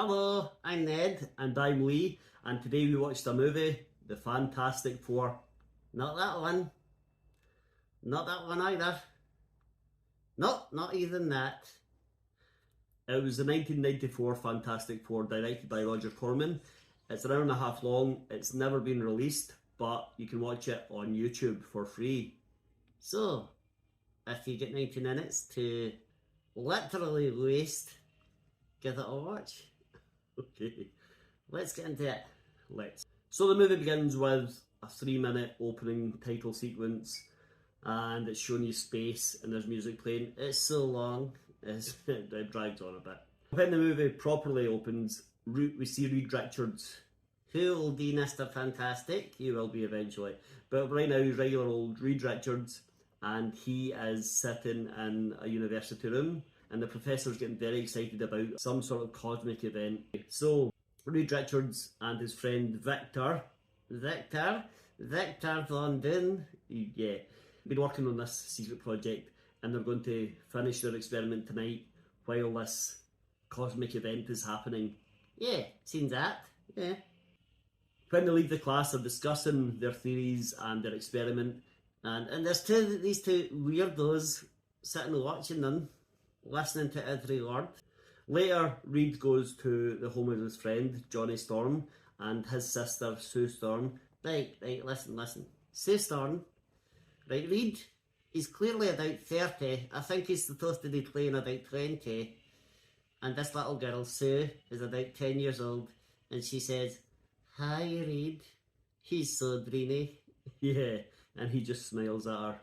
Hello, I'm Ned and I'm Lee, and today we watched a movie, The Fantastic Four. Not that one. Not that one either. Nope, not even that. It was the 1994 Fantastic Four, directed by Roger Corman. It's an hour and a half long, it's never been released, but you can watch it on YouTube for free. So, if you get 90 minutes to literally waste, give it a watch. Okay, let's get into it. So the movie begins with a 3-minute opening title sequence, and it's showing you space and there's music playing. It's so long, it drags on a bit. When the movie properly opens, we see Reed Richards, who will be Mr. Fantastic. He will be eventually, but right now he's regular old Reed Richards, and he is sitting in a university room, and the professor's getting very excited about some sort of cosmic event. So Reed Richards and his friend Victor Von Doon, been working on this secret project, and they're going to finish their experiment tonight while this cosmic event is happening. Yeah, seen that, yeah. When they leave the class, they're discussing their theories and their experiment, and there's these two weirdos sitting watching them, listening to every word. Later, Reed goes to the home of his friend, Johnny Storm, and his sister, Sue Storm. Right, listen. Sue Storm, right, Reed, he's clearly about 30. I think he's supposed to be playing about 20. And this little girl, Sue, is about 10 years old, and she says, "Hi, Reed. He's so dreamy." Yeah, and he just smiles at her.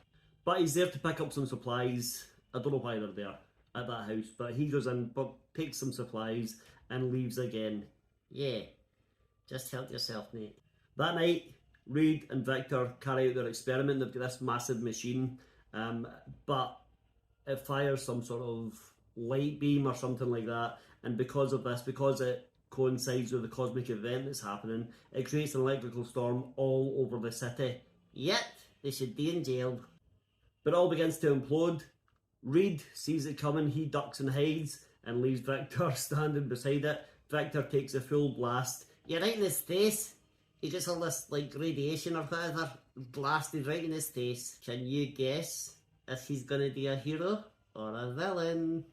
But he's there to pick up some supplies. I don't know why they're there at that house, but he goes in, takes some supplies, and leaves again. Yeah, just help yourself, mate. That night, Reed and Victor carry out their experiment. They've got this massive machine, but it fires some sort of light beam or something like that, and because it coincides with the cosmic event that's happening, it creates an electrical storm all over the city. Yet, they should be in jail. But it all begins to implode. Reed sees it coming, he ducks and hides, and leaves Victor standing beside it. Victor takes a full blast. You're right in his face. He gets all this, like, radiation or whatever blasted right in his face. Can you guess if he's gonna be a hero or a villain?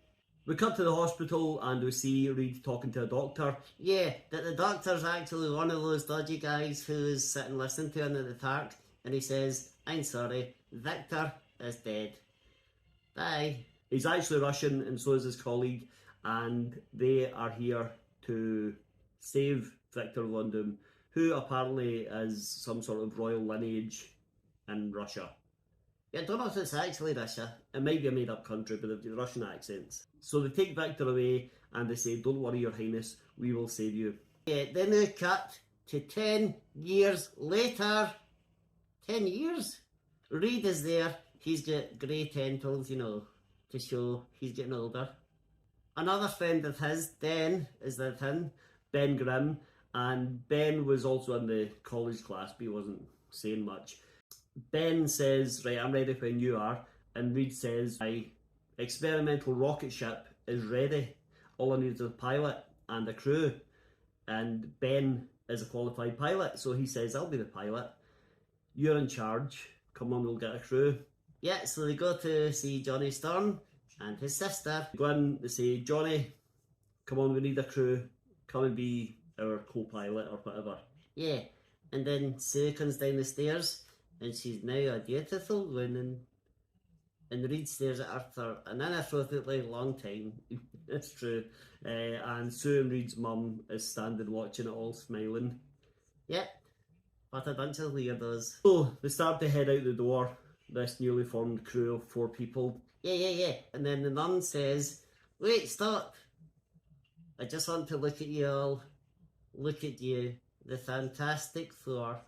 We cut to the hospital and we see Reed talking to a doctor. Yeah, that the doctor's actually one of those dodgy guys who is sitting listening to him in the park, and he says, "I'm sorry, Victor is dead. Bye." He's actually Russian, and so is his colleague, and they are here to save Victor Von Doom, who apparently is some sort of royal lineage in Russia. Yeah, I don't know if it's actually Russia. It might be a made-up country, but they've got Russian accents. So they take Victor away, and they say, "Don't worry, Your Highness, we will save you." Yeah, then they cut to 10 years later. 10 years? Reed is there. He's got grey tentacles, to show he's getting older. Another friend of his, Ben, is with him, Ben Grimm, and Ben was also in the college class, but he wasn't saying much. Ben says, "Right, I'm ready when you are," and Reed says, "My experimental rocket ship is ready. All I need is a pilot and a crew." And Ben is a qualified pilot, so he says, "I'll be the pilot. You're in charge. Come on, we'll get a crew." Yeah, so they go to see Johnny Storm and his sister. They go in, they say, "Johnny, come on, we need a crew. Come and be our co-pilot," or whatever. Yeah, and then Sue comes down the stairs, and she's now a beautiful woman. And Reed stares at her for an inappropriately long time. It's true. And Sue and Reed's mum is standing watching it all, smiling. Yep, what a bunch of weirdos. So they start to head out the door, this newly formed crew of 4 people. Yeah. And then the nun says, "Wait, stop. I just want to look at you all. Look at you, the Fantastic Four."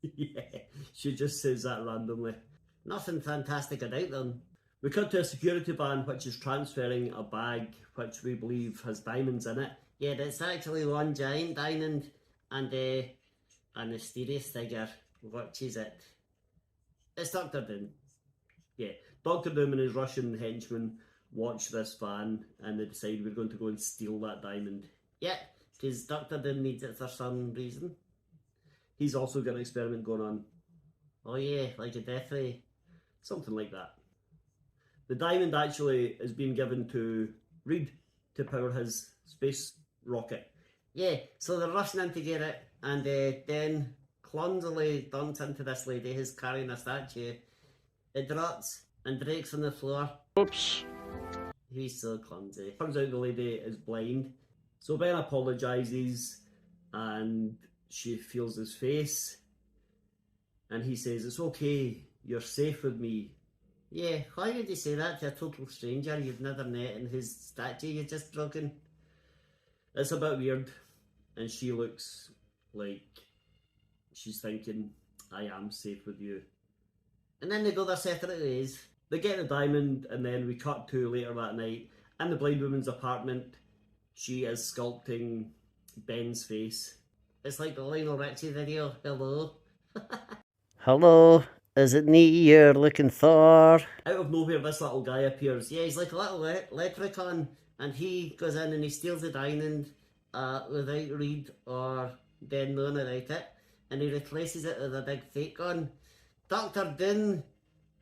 Yeah, she just says that randomly. Nothing fantastic about them. We cut to a security van which is transferring a bag which we believe has diamonds in it. Yeah, it's actually one giant diamond and a mysterious figure. Which is it? It's Dr. Doom. Yeah, Dr. Doom and his Russian henchmen watch this van and they decide we're going to go and steal that diamond. Yeah, because Dr. Doom needs it for some reason. He's also got an experiment going on. Oh yeah, like a death ray. Something like that. The diamond actually is being given to Reed to power his space rocket. Yeah, so they're rushing in to get it, and then clumsily dumps into this lady who's carrying a statue. It drops and breaks on the floor. Oops. He's so clumsy. Turns out the lady is blind. So Ben apologises and she feels his face. And he says, "It's okay, you're safe with me." Yeah, why would you say that to a total stranger you've never met and whose statue you've just broken? It's a bit weird. And she looks like she's thinking, I am safe with you. And then they go their separate ways. They get the diamond, and then we cut to later that night in the blind woman's apartment. She is sculpting Ben's face. It's like the Lionel Richie video. Hello. Hello, is it me you're looking for? Out of nowhere, this little guy appears. Yeah, he's like a little leprechaun, and he goes in and he steals the diamond without Reed or Ben knowing about it, and he replaces it with a big fake gun. Dr. Doom,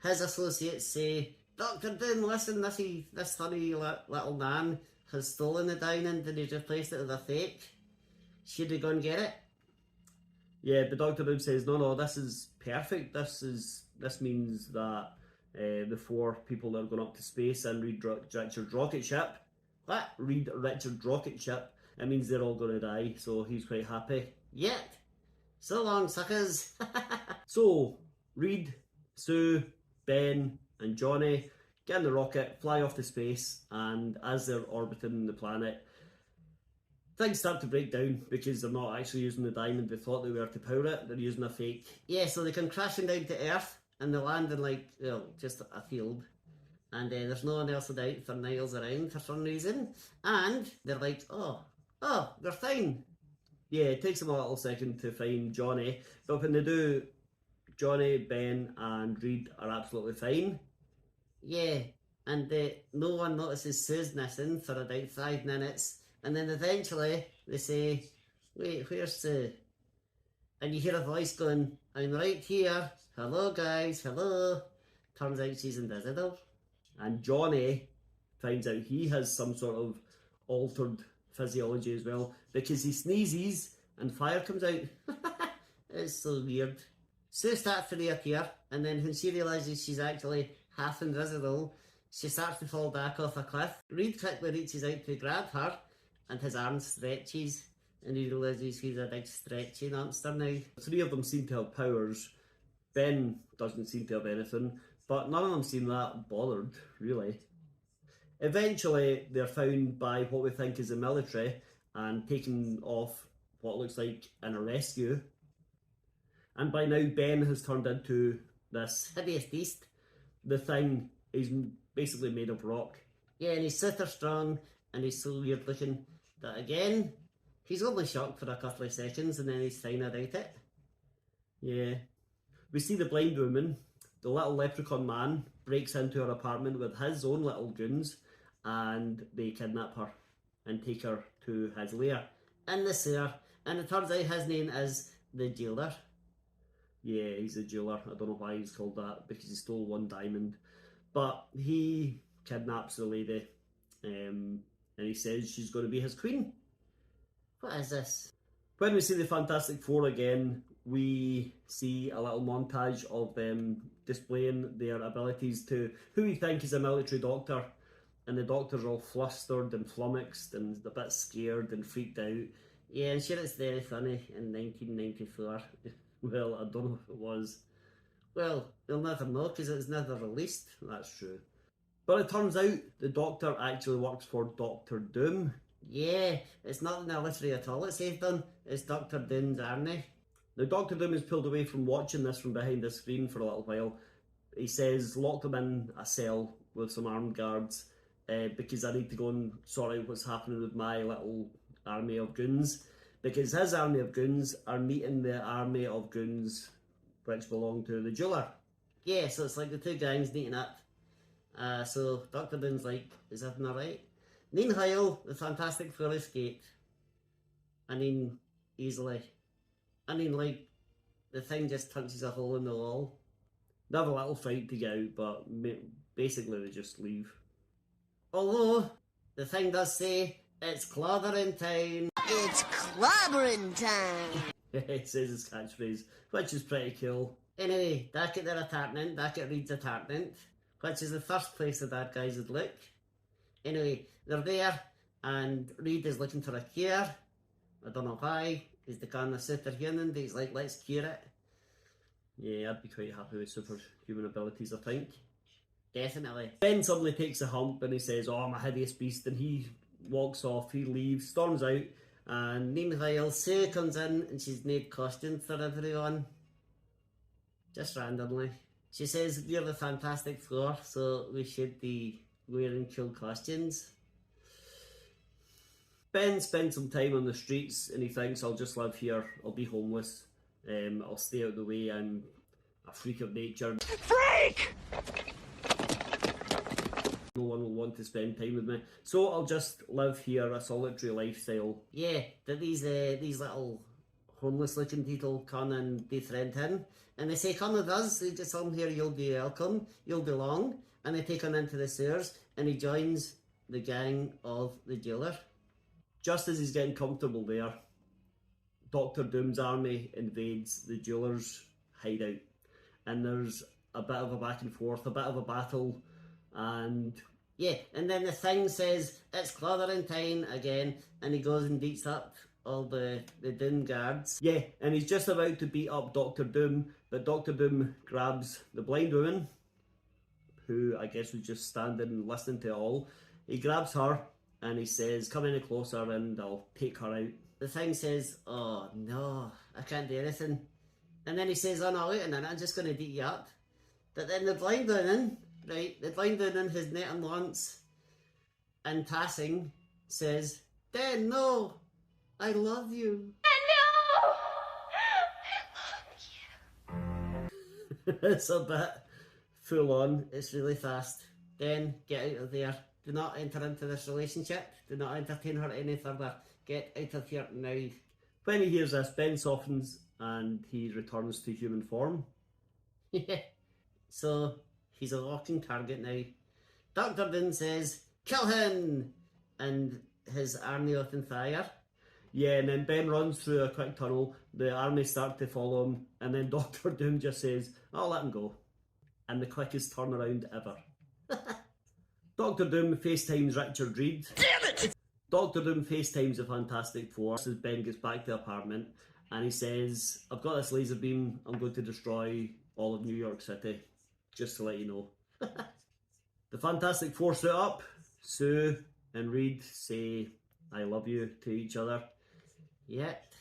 his associates say, "Dr. Doom, listen, this funny little man has stolen the diamond and he's replaced it with a fake. Should we go and get it?" Yeah, but Dr. Doom says, no, this is perfect. This means that the 4 people that are going up to space and Reed Richard's rocket ship, Reed Richard's rocket ship, it means they're all going to die, so he's quite happy. Yet, so long, suckers. So, Reed, Sue, Ben and Johnny get in the rocket, fly off to space, and as they're orbiting the planet, things start to break down because they're not actually using the diamond they thought they were to power it, they're using a fake. Yeah, so they come crashing down to Earth and they land in like, just a field. And there's no one else about for miles around for some reason. And they're like, oh, they're fine. Yeah, it takes them a little second to find Johnny, but when they do, Johnny, Ben and Reed are absolutely fine. Yeah, and no one notices Sue's missing for about 5 minutes. And then eventually they say, "Wait, where's Sue?" And you hear a voice going, "I'm right here. Hello guys, hello." Turns out she's invisible. And Johnny finds out he has some sort of altered physiology as well, because he sneezes and fire comes out. It's so weird. Sue starts to reappear, and then when she realises she's actually half invisible, she starts to fall back off a cliff. Reed quickly reaches out to grab her, and his arm stretches, and he realises he's a big stretchy monster now. 3 of them seem to have powers. Ben doesn't seem to have anything, but none of them seem that bothered, really. Eventually, they're found by what we think is the military and taken off what looks like in a rescue. And by now, Ben has turned into this hideous beast. The thing is basically made of rock. Yeah, and he's super strong, and he's so weird looking that again, he's only shocked for a couple of seconds and then he's fine about it. Yeah. We see the blind woman, the little leprechaun man, breaks into her apartment with his own little goons, and they kidnap her and take her to his lair in the sewer. And it turns out his name is the Jailer. Yeah, he's a jailer. I don't know why he's called that, because he stole 1 diamond. But he kidnaps the lady, and he says she's going to be his queen. What is this? When we see the Fantastic Four again, we see a little montage of them displaying their abilities to who we think is a military doctor. And the doctor's all flustered and flummoxed and a bit scared and freaked out. Yeah, I'm sure it's very funny in 1994. Well, I don't know if it was. Well, we'll never know because it was never released. That's true. But it turns out the Doctor actually works for Dr. Doom. Yeah, it's not military at all, it's done. It's Dr. Doom's army. Now, Dr. Doom is pulled away from watching this from behind the screen for a little while. He says, lock them in a cell with some armed guards because I need to go and sort out what's happening with my little army of goons. Because his army of goons are meeting the army of goons which belong to the jeweler. Yeah, so it's like the 2 gangs meeting up. So Dr. Doom's like, is everything alright? Meanwhile, the Fantastic Four escape. Easily. Like, the thing just punches a hole in the wall. They have a little fight to get out, but basically they just leave. Although, the thing does say, it's clobbering time. It's clobbering time. It says his catchphrase, which is pretty cool. Anyway, back at their apartment, back at Reed's apartment, which is the first place the bad guys would look. Anyway, they're there, and Reed is looking for a cure. I don't know why. He's the kind of superhuman, but he's like, let's cure it. Yeah, I'd be quite happy with superhuman abilities, I think. Definitely. Then suddenly takes a hump and he says, oh, I'm a hideous beast, and he walks off, he leaves, storms out, and meanwhile Sue comes in and she's made costumes for everyone. Just randomly. She says, we're the Fantastic Four, so we should be wearing cool costumes. Ben spends some time on the streets and he thinks, I'll just live here, I'll be homeless, I'll stay out of the way, I'm a freak of nature. Freak! No one will want to spend time with me, so I'll just live here a solitary lifestyle. Yeah, but these little homeless looking people come and befriend him, and they say, come with us, they just tell him here, you'll be welcome, you'll belong, and they take him into the sewers and he joins the gang of the jailer. Just as he's getting comfortable there, Dr. Doom's army invades the jailer's hideout, and there's a bit of a back and forth, a bit of a battle, and yeah, and then the thing says it's clobbering time again, and he goes and beats up all the Doom guards. Yeah, and he's just about to beat up Dr. Doom, but Dr. Doom grabs the blind woman, who I guess was just standing and listening to it all. He grabs her and he says, come any closer and I'll take her out. The thing says, oh no, I can't do anything. And then he says, oh no, wait a minute, I'm just going to beat you up. But then the blind woman, right, the blind woman who's met him once, in passing, says, Dan, no, I love you. No! I love you. It's a bit full on, it's really fast. Dan, get out of there. Do not enter into this relationship. Do not entertain her any further. Get out of here now. When he hears this, Ben softens and he returns to human form. Yeah. So, he's a walking target now. Dr. Doom says, kill him! And his army open fire. Yeah, and then Ben runs through a quick tunnel. The army start to follow him. And then Dr. Doom just says, I'll let him go. And the quickest turnaround ever. Dr. Doom FaceTimes Richard Reed. Damn it! Dr. Doom FaceTimes the Fantastic Four as Ben gets back to the apartment, and he says, I've got this laser beam, I'm going to destroy all of New York City, just to let you know. The Fantastic Four suit up. Sue and Reed say, I love you to each other. Yet,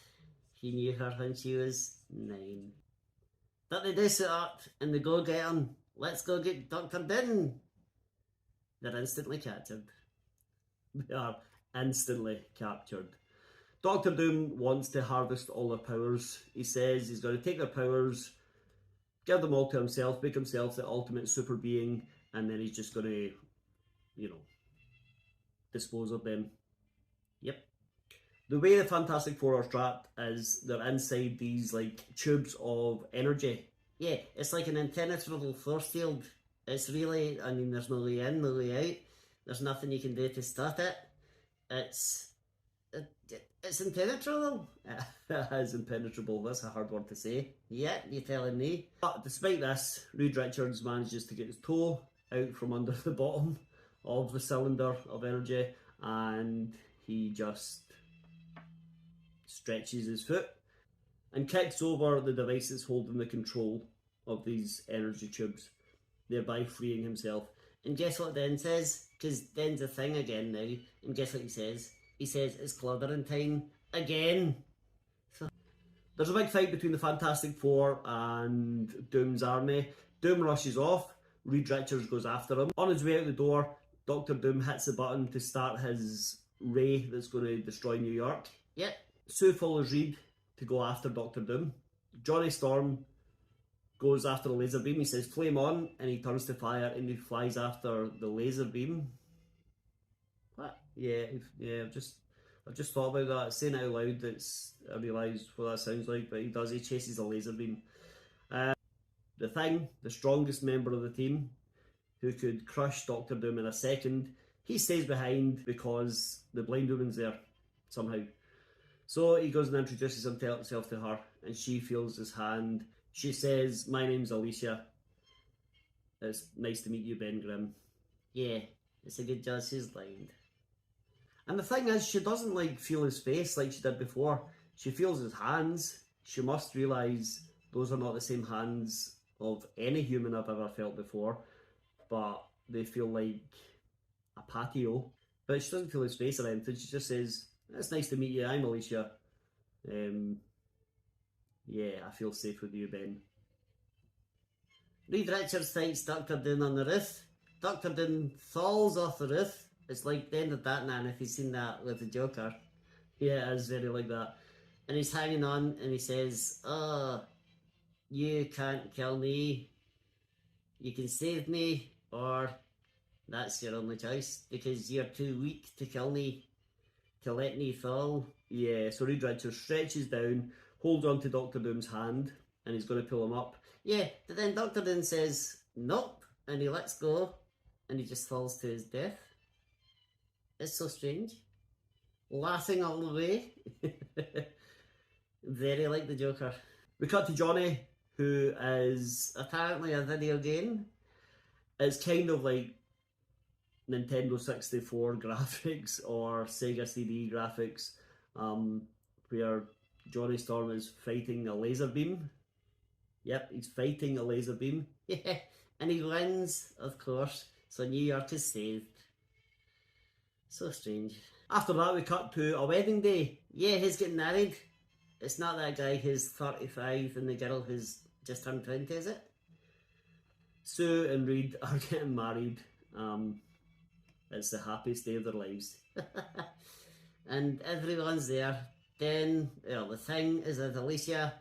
he knew her when she was 9. But they do suit up, and they go get him. Let's go get Dr. Doom. They're instantly captured. They are instantly captured. Dr. Doom wants to harvest all their powers. He says he's going to take their powers, give them all to himself, make himself the ultimate super being, and then he's just going to, dispose of them. Yep. The way the Fantastic Four are trapped is they're inside these, tubes of energy. Yeah, it's like an impenetrable force field. It's really, there's no way in, no way out. There's nothing you can do to stop it. It's impenetrable. It is impenetrable. That's a hard word to say. Yeah, you're telling me. But despite this, Reed Richards manages to get his toe out from under the bottom of the cylinder of energy, and he just stretches his foot and kicks over the device that's holding the control of these energy tubes, thereby freeing himself. And guess what Den says? Because Den's a thing again now. And guess what he says? He says it's clobbering time again. So there's a big fight between the Fantastic Four and Doom's army. Doom rushes off. Reed Richards goes after him. On his way out the door, Dr. Doom hits the button to start his ray that's going to destroy New York. Yep. Sue follows Reed to go after Dr. Doom. Johnny Storm goes after the laser beam. He says, flame on, and he turns to fire and he flies after the laser beam. What? Yeah, I've just thought about that. Saying it out loud, I realise what that sounds like, but he does, he chases a laser beam. The Thing, the strongest member of the team, who could crush Doctor Doom in a second, he stays behind because the blind woman's there, somehow. So he goes and introduces himself to her, and she feels his hand. She says, my name's Alicia. It's nice to meet you, Ben Grimm. Yeah, it's a good job she's blind. And the thing is, she doesn't like feel his face like she did before. She feels his hands. She must realise those are not the same hands of any human I've ever felt before, but they feel like a patio. But she doesn't feel his face or anything. She just says, it's nice to meet you, I'm Alicia. Yeah, I feel safe with you, Ben. Reed Richards takes Dr. Doom on the roof. Dr. Doom falls off the roof. It's like the end of Batman, if you've seen that with the Joker. Yeah, it is very like that. And he's hanging on and he says, oh, you can't kill me. You can save me, or that's your only choice, because you're too weak to kill me, to let me fall. Yeah, so Reed Richards stretches down, holds on to Dr. Doom's hand, and he's going to pull him up. Yeah, but then Dr. Doom says, nope, and he lets go, and he just falls to his death. It's so strange. Laughing all the way. Very like the Joker. We cut to Johnny, who is apparently a video game. It's kind of like Nintendo 64 graphics or Sega CD graphics, where Johnny Storm is fighting a laser beam. Yep, he's fighting a laser beam. Yeah, and he wins, of course, so New York is saved. So strange. After that, we cut to a wedding day. Yeah, he's getting married. It's not that guy who's 35 and the girl who's just turned 20, is it? Sue and Reed are getting married. It's the happiest day of their lives. And everyone's there. Then, well, the Thing is with Alicia.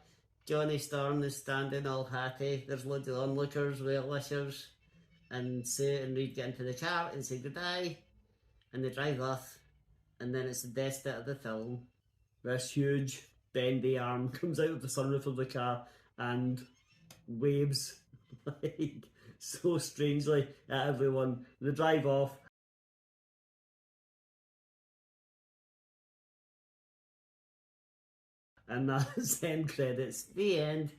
Johnny Storm is standing all happy. There's loads of onlookers, well-wishers. And Sue and Reed get into the car and say goodbye. And they drive off. And then it's the best bit of the film. This huge bendy arm comes out of the sunroof of the car and waves like so strangely at everyone. They drive off. And that's end credits. The end.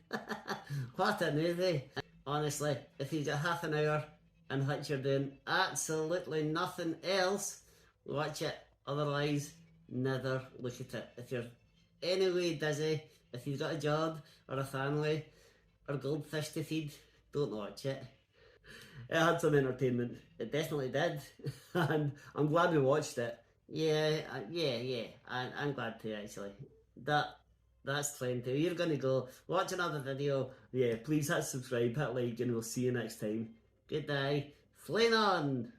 What a movie. Honestly, if you've got half an hour and what you're doing absolutely nothing else, watch it. Otherwise, never look at it. If you're anyway busy, if you've got a job or a family or goldfish to feed, don't watch it. It had some entertainment. It definitely did. And I'm glad we watched it. Yeah. I'm glad to, actually. That's plenty. You're going to go watch another video. Yeah, please hit subscribe, hit like, and we'll see you next time. Good day. Flame on!